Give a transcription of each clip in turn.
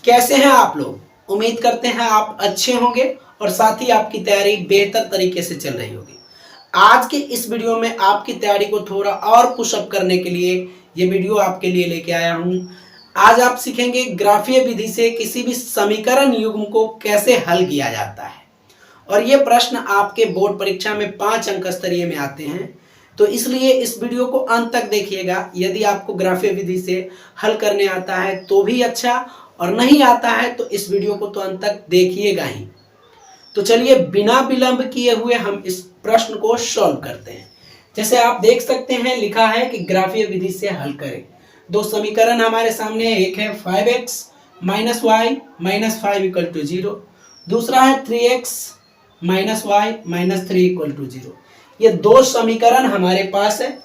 कैसे हैं आप लोग? उम्मीद करते हैं आप अच्छे होंगे और साथ ही आपकी तैयारी बेहतर तरीके से चल रही होगी। आज के इस वीडियो में आपकी तैयारी को थोड़ा और पुशअप करने के लिए ये वीडियो आपके लिए लेके आया हूँ। आज आप सीखेंगे ग्राफीय विधि से किसी भी समीकरण युग्म को कैसे हल किया जाता है। और ये प्रश्न आपके बोर्ड परीक्षा में 5 अंक स्तरीय में आते हैं, तो इसलिए इस वीडियो को अंत तक देखिएगा। यदि आपको ग्राफीय विधि से हल करने आता है तो भी अच्छा, और नहीं आता है तो इस वीडियो को तो अंत तक देखिएगा ही। तो चलिए बिना विलंब किए हुए हम इस प्रश्न को सॉल्व करते हैं। जैसे आप देख सकते हैं लिखा है कि ग्राफीय विधि से हल करें। दो समीकरण हमारे सामने है, एक है 5x minus y minus 5 equal to 0, दूसरा है 3x minus y minus 3 equal to 0। ये दो समीकरण हमारे पास है।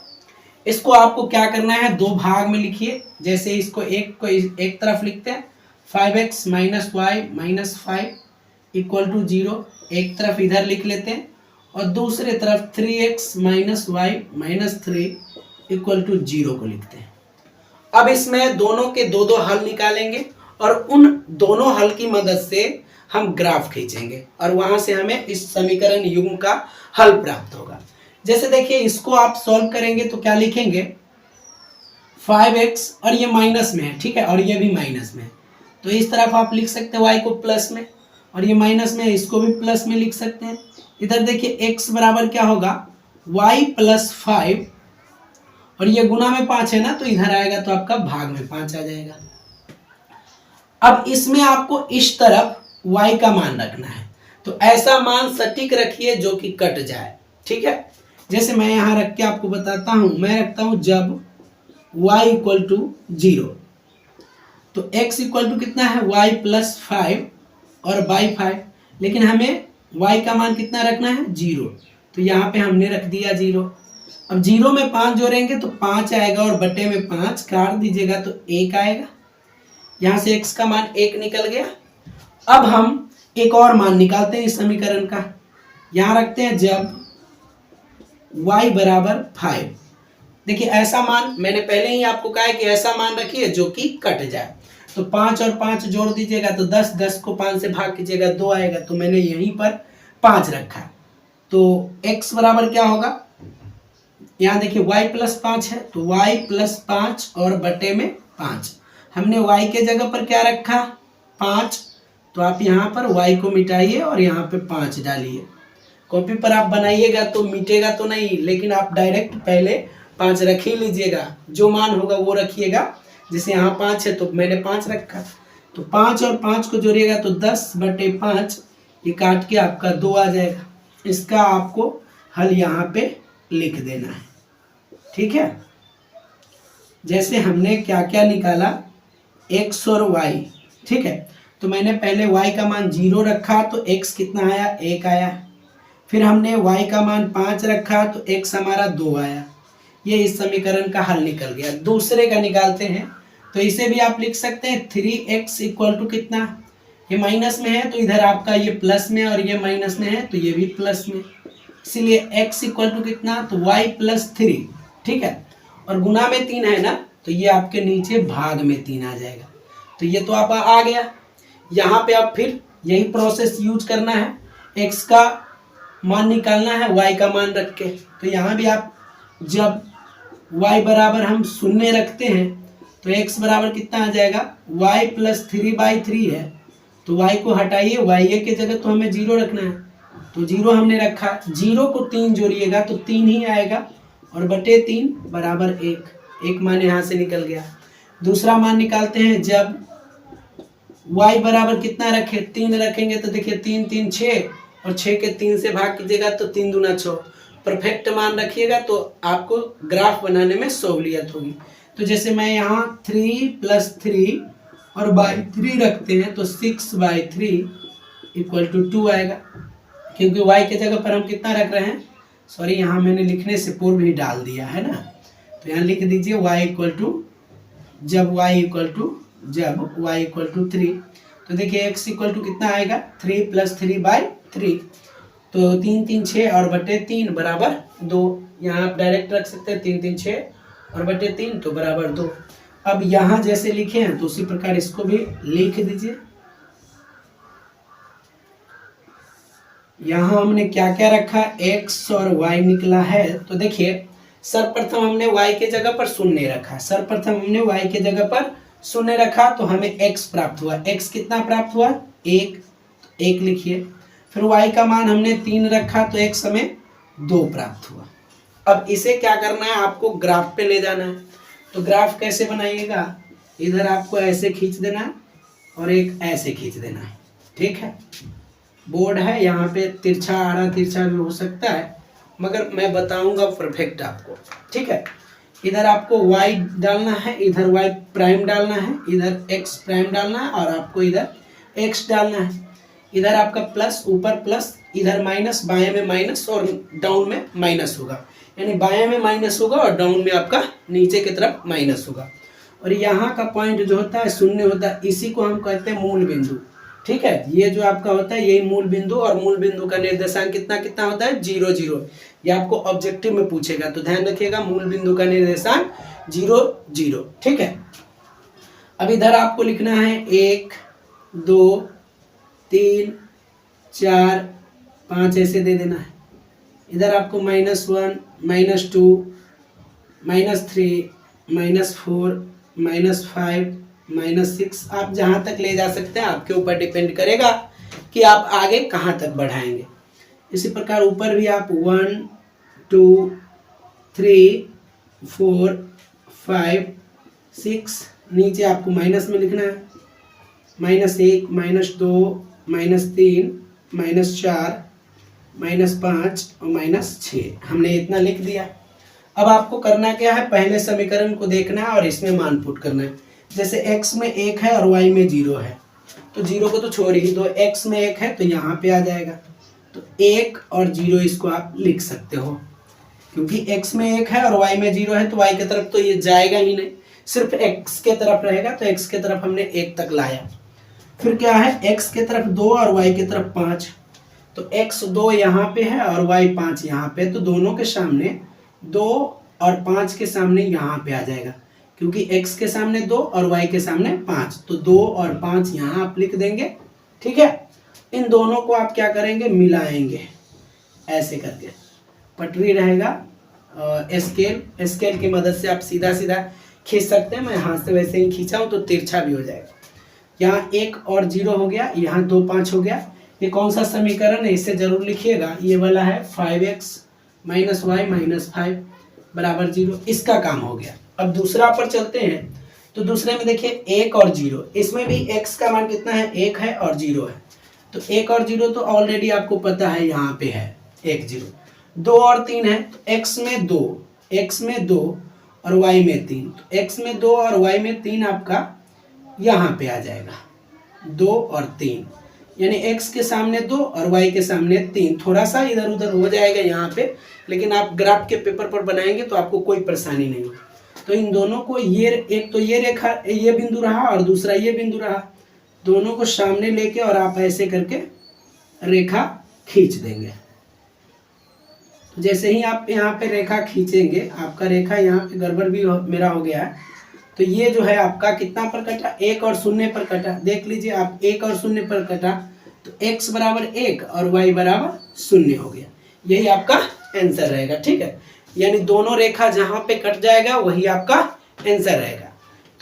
इसको आपको क्या करना है, दो भाग में लिखिए। जैसे इसको एक तरफ लिखते हैं 5x minus y minus 5 equal to 0, एक तरफ इधर लिख लेते हैं, और दूसरे तरफ 3x minus y minus 3 equal to 0 को लिखते हैं। अब इसमें दोनों के दो दो हल निकालेंगे और उन दोनों हल की मदद से हम ग्राफ खींचेंगे और वहां से हमें इस समीकरण युग्म का हल प्राप्त होगा। जैसे देखिए इसको आप सॉल्व करेंगे तो क्या लिखेंगे, 5x और ये माइनस में है, ठीक है, और ये भी माइनस में है, तो इस तरफ आप लिख सकते हैं y को प्लस में, और ये माइनस में है, इसको भी प्लस में लिख सकते हैं। इधर देखिए x बराबर क्या होगा, y प्लस 5, और ये गुना में 5 है ना, तो इधर आएगा तो आपका भाग में 5 आ जाएगा। अब इसमें आपको इस तरफ y का मान रखना है, तो ऐसा मान सटीक रखिए जो कि कट जाए, ठीक है। जैसे मैं यहाँ रख के आपको बताता हूँ, मैं रखता हूँ जब y इक्वल टू 0, तो x इक्वल टू कितना है, y प्लस 5 और बाई 5, लेकिन हमें y का मान कितना रखना है, 0, तो यहाँ पे हमने रख दिया 0। अब 0 में 5 जोड़ेंगे तो 5 आएगा, और बटे में 5 काट दीजिएगा तो 1 आएगा। यहाँ से x का मान 1 निकल गया। अब हम एक और मान निकालते हैं इस समीकरण का। यहाँ रखते हैं जब y बराबर 5। देखिए ऐसा मान मैंने पहले ही आपको कहा है कि ऐसा मान रखिए जो कि कट जाए। तो 5 और 5 जोड़ दीजिएगा तो 10, 10 को 5 से भाग कीजिएगा 2 आएगा, तो मैंने यहीं पर 5 रखा। तो x बराबर क्या होगा, यहाँ देखिए y प्लस 5 है, तो y प्लस 5 और बटे में 5। हमने y के जगह पर क्या रखा, 5, तो आप यहाँ पर y को मिटाइए और यहाँ पे 5 डालिए। कॉपी पर आप बनाइएगा तो मिटेगा तो नहीं, लेकिन आप डायरेक्ट पहले 5 रख ही लीजिएगा, जो मान होगा वो रखिएगा। जैसे यहाँ 5 है तो मैंने 5 रखा, तो 5 और 5 को जोड़िएगा तो 10 बटे 5, ये काट के आपका 2 आ जाएगा। इसका आपको हल यहाँ पे लिख देना है, ठीक है। जैसे हमने क्या क्या निकाला, x और y, ठीक है। तो मैंने पहले y का मान 0 रखा तो x कितना आया, 1 आया। फिर हमने y का मान 5 रखा तो x हमारा 2 आया। ये इस समीकरण का हल निकल गया। दूसरे का निकालते हैं, तो इसे भी आप लिख सकते हैं 3x इक्वल टू कितना, ये माइनस में है तो इधर आपका ये प्लस में, और ये माइनस में है तो ये भी प्लस में, इसीलिए x इक्वल टू कितना, तो y प्लस 3, ठीक है। और गुना में 3 है ना, तो ये आपके नीचे भाग में 3 आ जाएगा। तो ये तो आप आ गया। यहाँ पे आप फिर यही प्रोसेस यूज करना है, x का मान निकालना है y का मान रख के। तो यहाँ भी आप जब y बराबर हम 0 रखते हैं तो x बराबर कितना आ जाएगा, y प्लस 3/3 है, तो y को हटाइए, y के जगह तो हमें 0 रखना है, तो 0 हमने रखा। 0 को 3 जोड़िएगा तो 3 ही आएगा, और बटे 3 बराबर 1, एक मान यहाँ से निकल गया। दूसरा मान निकालते हैं, जब y बराबर कितना रखे, 3 रखेंगे, तो देखिए 3 3 6, और 6 के 3 से भाग कीजिएगा तो 3 दूना 6, परफेक्ट मान रखिएगा तो आपको ग्राफ बनाने में सहूलियत होगी। तो जैसे मैं यहाँ 3 प्लस 3 और बाई 3 रखते हैं तो 6/3 इक्वल टू 2 आएगा, क्योंकि y के जगह पर हम कितना रख रहे हैं, सॉरी यहाँ मैंने लिखने से पूर्व ही डाल दिया है ना, तो यहाँ लिख दीजिए y इक्वल टू जब y इक्वल टू 3, तो देखिए x इक्वल टू कितना आएगा, 3 प्लस 3/3, तो 3 3 6 और बटे 3 बराबर 2। यहाँ आप डायरेक्ट रख सकते हैं 3 3 6 और बटे 3 तो बराबर 2। अब यहाँ जैसे लिखे हैं तो उसी प्रकार इसको भी लिख दीजिए। यहाँ हमने क्या क्या रखा, x और y निकला है। तो देखिए सर्वप्रथम हमने y के जगह पर शून्य रखा, सर्वप्रथम हमने y के जगह पर शून्य रखा तो हमें x प्राप्त हुआ। x कितना प्राप्त हुआ, 1, 1 लिखिए। फिर y का मान हमने 3 रखा तो x हमें 2 प्राप्त हुआ। अब इसे क्या करना है, आपको ग्राफ पे ले जाना है। तो ग्राफ कैसे बनाइएगा, इधर आपको ऐसे खींच देना है और एक ऐसे खींच देना है, ठीक है। बोर्ड है, यहाँ पे तिरछा आड़ा तिरछा भी हो सकता है, मगर मैं बताऊंगा परफेक्ट आपको, ठीक है। इधर आपको y डालना है, इधर y प्राइम डालना है, इधर x प्राइम डालना है और आपको इधर x डालना है। इधर आपका प्लस, ऊपर प्लस, इधर माइनस, बाएं में माइनस और डाउन में माइनस होगा, यानी बाएं में माइनस होगा और डाउन में आपका नीचे की तरफ माइनस होगा। और यहाँ का पॉइंट जो होता है शून्य होता है, इसी को हम कहते हैं मूल बिंदु, ठीक है। ये जो आपका होता है यही मूल बिंदु, और मूल बिंदु का निर्देशांक कितना कितना होता है, 0 0। ये आपको ऑब्जेक्टिव में पूछेगा तो ध्यान रखिएगा, मूल बिंदु का निर्देशांक 0 0, ठीक है। अब इधर आपको लिखना है 1 2 3 4 5 ऐसे दे देना है। इधर आपको -1 -2 -3 -4 -5 -6 आप जहाँ तक ले जा सकते हैं, आपके ऊपर डिपेंड करेगा कि आप आगे कहाँ तक बढ़ाएंगे। इसी प्रकार ऊपर भी आप 1 2 3 4 5 6, नीचे आपको माइनस में लिखना है, -1 -2 -3 -4 -5 और -6, हमने इतना लिख दिया। अब आपको करना क्या है, पहले समीकरण को देखना है और इसमें मान पुट करना है। जैसे x में 1 है और y में 0 है, तो 0 को तो छोड़ ही दो, x में 1 है तो यहाँ पे आ जाएगा। तो 1 और 0 इसको आप लिख सकते हो, क्योंकि x में 1 है और y में 0 है तो y की तरफ तो ये जाएगा ही नहीं, सिर्फ x के तरफ रहेगा। तो x के तरफ हमने 1 तक लाया। फिर क्या है, x के तरफ 2 और y के तरफ 5, तो x 2 यहाँ पे है और y 5 यहाँ पे, तो दोनों के सामने 2 और 5 के सामने यहाँ पे आ जाएगा, क्योंकि x के सामने 2 और y के सामने 5, तो 2 और 5 यहाँ आप लिख देंगे, ठीक है। इन दोनों को आप क्या करेंगे, मिलाएंगे ऐसे करके, पटरी रहेगा। स्केल की मदद से आप सीधा सीधा खींच सकते हैं, मैं हाथ से वैसे ही खींचा हूँ तो तिरछा भी हो जाएगा। यहाँ 1 और 0 हो गया, यहाँ 2 5 हो गया। ये कौन सा समीकरण है, इसे जरूर लिखिएगा, ये वाला है 5x - y - 5 बराबर 0, इसका काम हो गया। अब दूसरा पर चलते हैं, तो दूसरे में देखिए 1 और 0, इसमें भी x का मान कितना है, 1 है और 0 है। तो 1 और 0 तो ऑलरेडी आपको पता है, यहाँ पे है 1 0। 2 और 3 है, तो x में 2 और y में 3, तो x में 2 और y में 3 आपका यहाँ पे आ जाएगा, 2 और 3, यानी x के सामने 2 और y के सामने 3। थोड़ा सा इधर उधर हो जाएगा यहाँ पे, लेकिन आप ग्राफ के पेपर पर बनाएंगे तो आपको कोई परेशानी नहीं होगी। तो इन दोनों को, ये एक तो ये रेखा, ये बिंदु रहा और दूसरा ये बिंदु रहा, दोनों को सामने लेके और आप ऐसे करके रेखा खींच देंगे। तो जैसे ही आप यहाँ पे रेखा खींचेंगे, आपका रेखा यहाँ पे गड़बड़ भी मेरा हो गया है, तो ये जो है आपका कितना पर कटा, 1 और 0 पर कटा। देख लीजिए आप, 1 और 0 पर कटा तो x बराबर 1 और y बराबर 0 हो गया। यही आपका आंसर रहेगा, ठीक है। यानी दोनों रेखा जहां पे कट जाएगा वही आपका आंसर रहेगा।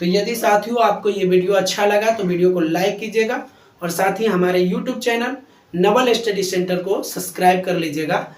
तो यदि साथियों आपको ये वीडियो अच्छा लगा तो वीडियो को लाइक कीजिएगा और साथ ही हमारे YouTube channel Naval study centre को सब्सक्राइब कर लीजिएगा।